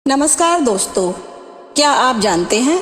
नमस्कार दोस्तों, क्या आप जानते हैं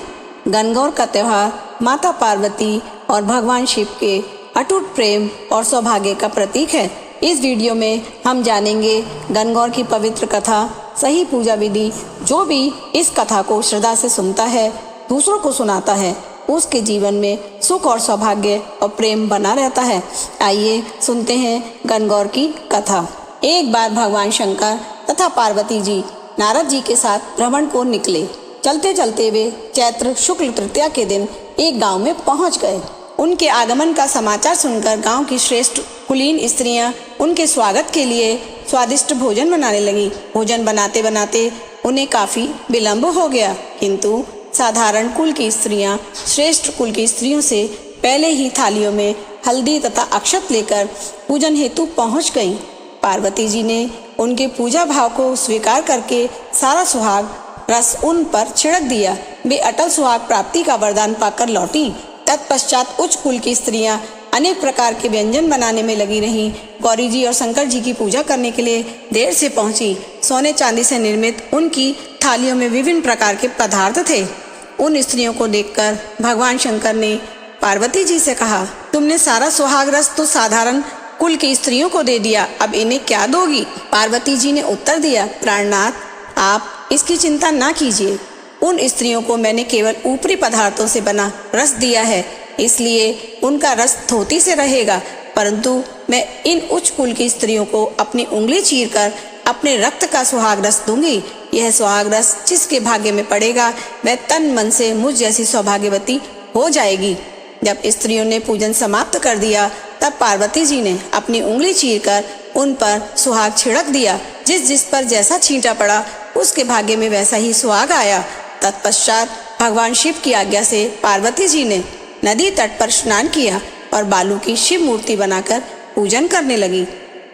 गणगौर का त्यौहार माता पार्वती और भगवान शिव के अटूट प्रेम और सौभाग्य का प्रतीक है। इस वीडियो में हम जानेंगे गणगौर की पवित्र कथा, सही पूजा विधि। जो भी इस कथा को श्रद्धा से सुनता है, दूसरों को सुनाता है, उसके जीवन में सुख और सौभाग्य और प्रेम बना रहता है। आइए सुनते हैं गणगौर की कथा। एक बार भगवान शंकर तथा पार्वती जी नारद जी के साथ भ्रमण को निकले। चलते चलते वे चैत्र शुक्ल तृतीया के दिन एक गांव में पहुंच गए। उनके आगमन का समाचार सुनकर गांव की श्रेष्ठ कुलीन स्त्रियां उनके स्वागत के लिए स्वादिष्ट भोजन बनाने लगी। भोजन बनाते बनाते उन्हें काफी विलंब हो गया, किंतु साधारण कुल की स्त्रियां श्रेष्ठ कुल की स्त्रियों से पहले ही थालियों में हल्दी तथा अक्षत लेकर पूजन हेतु पहुंच गईं। पार्वती जी ने उनके पूजा भाव को स्वीकार करके सारा सुहाग रस उन पर छिड़क दिया। वे अटल सुहाग प्राप्ति का वरदान पाकर लौटी। तत्पश्चात उच्च कुल की स्त्रियां अनेक प्रकार के व्यंजन बनाने में लगी रहीं। गौरी जी और शंकर जी की पूजा करने के लिए देर से पहुंची। सोने चांदी से निर्मित उनकी थालियों में विभिन्न प्रकार के पदार्थ थे। उन स्त्रियों को देखकर भगवान शंकर ने पार्वती जी से कहा, तुमने सारा सुहाग रस तो साधारण कुल की स्त्रियों को दे दिया, अब इन्हें क्या दोगी? पार्वती जी ने उत्तर दिया, प्राणनाथ, आप इसकी चिंता ना कीजिए। उन स्त्रियों को मैंने केवल ऊपरी पदार्थों से बना रस दिया है, इसलिए उनका रस धोती से रहेगा, परंतु मैं इन उच्च कुल की स्त्रियों को अपनी उंगली चीरकर अपने रक्त का सुहाग रस दूंगी। यह सुहाग रस जिसके भाग्य में पड़ेगा, वह तन मन से मुझ जैसी सौभाग्यवती हो जाएगी। जब स्त्रियों ने पूजन समाप्त कर दिया, तब पार्वती जी ने अपनी उंगली चीरकर उन पर सुहाग छिड़क दिया। जिस जिस पर जैसा छींटा पड़ा, उसके भाग्य में वैसा ही सुहाग आया। तत्पश्चात भगवान शिव की आज्ञा से पार्वती जी ने नदी तट पर स्नान किया और बालू की शिव मूर्ति बनाकर पूजन करने लगी।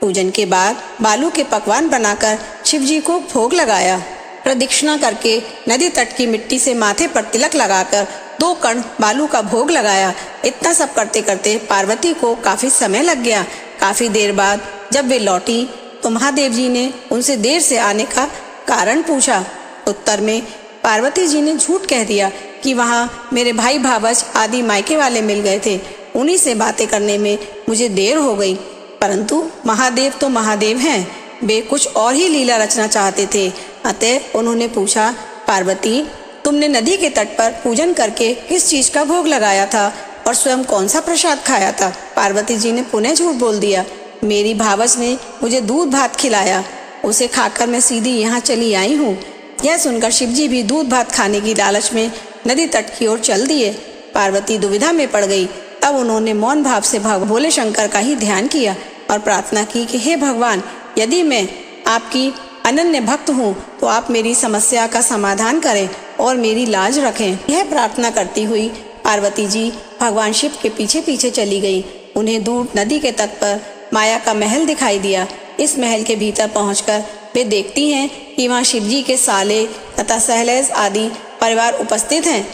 पूजन के बाद बालू के पकवान बनाकर शिव जी को भोग लगाया। प्रदक्षिणा करके नदी तट की मिट्टी से माथे पर तिलक लगाकर 2 कण बालू का भोग लगाया। इतना सब करते करते पार्वती को काफी समय लग गया। काफी देर बाद जब वे लौटी तो महादेव जी ने उनसे देर से आने का कारण पूछा। उत्तर में पार्वती जी ने झूठ कह दिया कि वहाँ मेरे भाई भावच आदि मायके वाले मिल गए थे, उन्हीं से बातें करने में मुझे देर हो गई। परंतु महादेव तो महादेव हैं, वे कुछ और ही लीला रचना चाहते थे। अतः उन्होंने पूछा, पार्वती, तुमने नदी के तट पर पूजन करके किस चीज का भोग लगाया था और स्वयं कौन सा प्रसाद खाया था? पार्वती जी ने पुनः झूठ बोल दिया, मेरी भावच ने मुझे दूध भात खिलाया, उसे खाकर मैं सीधी यहाँ चली आई हूँ। यह सुनकर शिव जी भी दूध भात खाने की लालच में नदी तट की ओर चल दिए। पार्वती दुविधा में पड़ गई। तब उन्होंने मौन भाव से भोले शंकर का ही ध्यान किया और प्रार्थना की कि हे भगवान, यदि मैं आपकी अनन्य भक्त हूँ तो आप मेरी समस्या का समाधान करें और मेरी लाज रखें। यह प्रार्थना करती हुई पार्वती जी भगवान शिव के पीछे पीछे चली गई। उन्हें दूर नदी के तट पर माया का महल दिखाई दिया। इस महल के भीतर पहुंचकर वे देखती हैं कि वहाँ शिव जी के साले तथा सहलेज आदि परिवार उपस्थित हैं।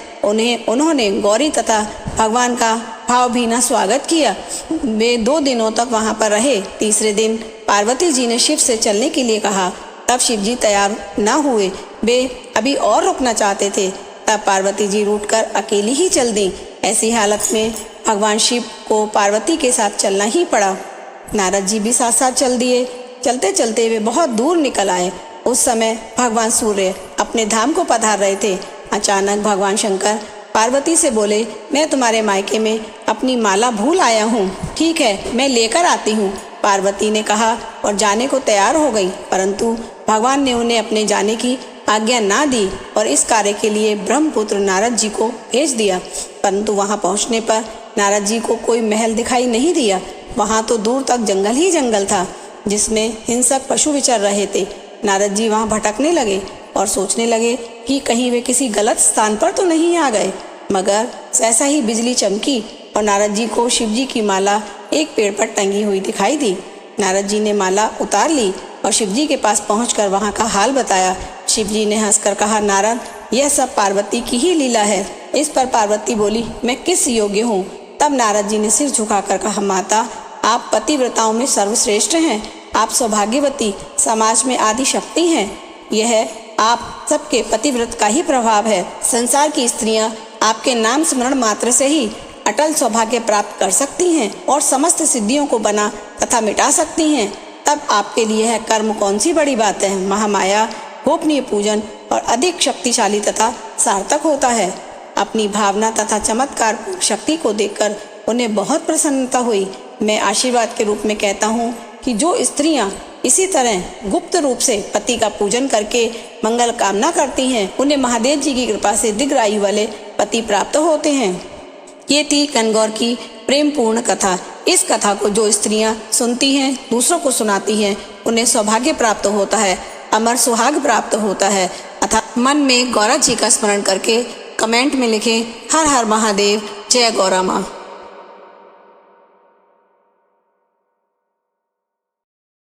उन्होंने गौरी तथा भगवान का भावभीना स्वागत किया। वे 2 दिनों तक वहाँ पर रहे। तीसरे दिन पार्वती जी ने शिव से चलने के लिए कहा। तब शिव जी तैयार न हुए, वे अभी और रुकना चाहते थे। तब पार्वती जी रूठकर अकेली ही चल दी। ऐसी हालत में भगवान शिव को पार्वती के साथ चलना ही पड़ा। नारद जी भी साथ साथ चल दिए। चलते चलते वे बहुत दूर निकल आए। उस समय भगवान सूर्य अपने धाम को पधार रहे थे। अचानक भगवान शंकर पार्वती से बोले, मैं तुम्हारे मायके में अपनी माला भूल आया हूँ, ठीक है, मैं लेकर आती हूँ। पार्वती ने कहा और जाने को तैयार हो गई, परंतु भगवान ने उन्हें अपने जाने की आज्ञा ना दी और इस कार्य के लिए ब्रह्मपुत्र नारद जी को भेज दिया। परंतु वहां पहुंचने पर नारद जी को कोई महल दिखाई नहीं दिया। वहां तो दूर तक जंगल ही जंगल था, जिसमें हिंसक पशु विचर रहे थे। नारद जी वहां भटकने लगे और सोचने लगे कि कहीं वे किसी गलत स्थान पर तो नहीं आ गए। मगर ऐसा ही बिजली चमकी और नारद जी को शिव जी की माला एक पेड़ पर टंगी हुई दिखाई दी। नारद जी ने माला उतार ली और शिव जी के पास पहुंचकर वहां का हाल बताया। शिव जी ने हंसकर कहा, नारद, यह सब पार्वती की ही लीला है। इस पर पार्वती बोली, मैं किस योग्य हूँ? तब नारद जी ने सिर झुकाकर कहा, माता, आप पतिव्रताओं में सर्वश्रेष्ठ हैं। आप सौभाग्यवती, समाज में आदि शक्ति हैं। यह आप सबके पतिव्रत का ही प्रभाव है। संसार की स्त्रियां आपके नाम स्मरण मात्र से ही अटल सौभाग्य प्राप्त कर सकती हैं और समस्त सिद्धियों को बना तथा मिटा सकती हैं। तब आपके लिए है कर्म कौन सी बड़ी बात है। महामाया गोपनीय पूजन और अधिक शक्तिशाली तथा सार्थक होता है। अपनी भावना तथा चमत्कार शक्ति को देखकर उन्हें बहुत प्रसन्नता हुई। मैं आशीर्वाद के रूप में कहता हूँ कि जो स्त्रियां इसी तरह गुप्त रूप से पति का पूजन करके मंगल कामना करती हैं, उन्हें महादेव जी की कृपा से दीर्घायु वाले पति प्राप्त होते हैं। ये थी गणगौर की प्रेम पूर्ण कथा। इस कथा को जो स्त्रियां सुनती हैं, दूसरों को सुनाती हैं, उन्हें सौभाग्य प्राप्त होता है, अमर सुहाग प्राप्त होता है। अतः मन में गौरा जी का स्मरण करके कमेंट में लिखें हर हर महादेव, जय गौरा माँ।